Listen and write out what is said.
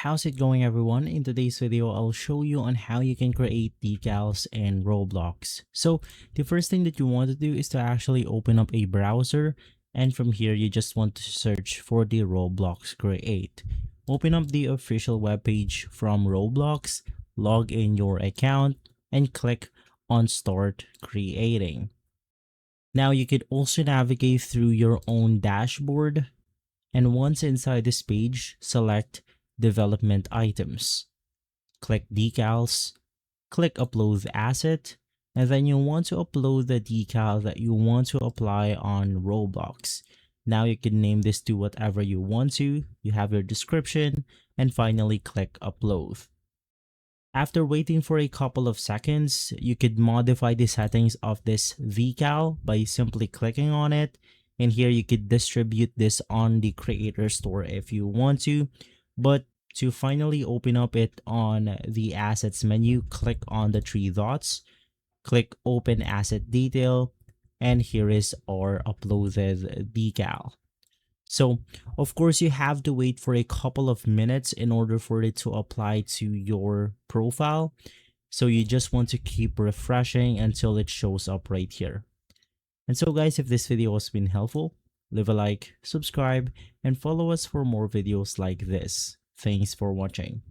How's it going, everyone? In today's video, I'll show you on how you can create decals in Roblox. So the first thing that you want to do is to actually open up a browser, and from here you just want to search for the Roblox Create. Open up the official webpage from Roblox, log in your account, and click on Start Creating. Now you could also navigate through your own dashboard, and once inside this page, select Development Items. Click Decals, click Upload Asset, and then you want to upload the decal that you want to apply on Roblox. Now you can name this to whatever you want to, you have your description, and finally click Upload. After waiting for a couple of seconds, you could modify the settings of this decal by simply clicking on it. And here you could distribute this on the creator store if you want to. But to finally open up it on the assets menu, click on the three dots, click open asset detail, and here is our uploaded decal. So, of course, you have to wait for a couple of minutes in order for it to apply to your profile. So you just want to keep refreshing until it shows up right here. And so guys, if this video has been helpful, leave a like, subscribe, and follow us for more videos like this. Thanks for watching.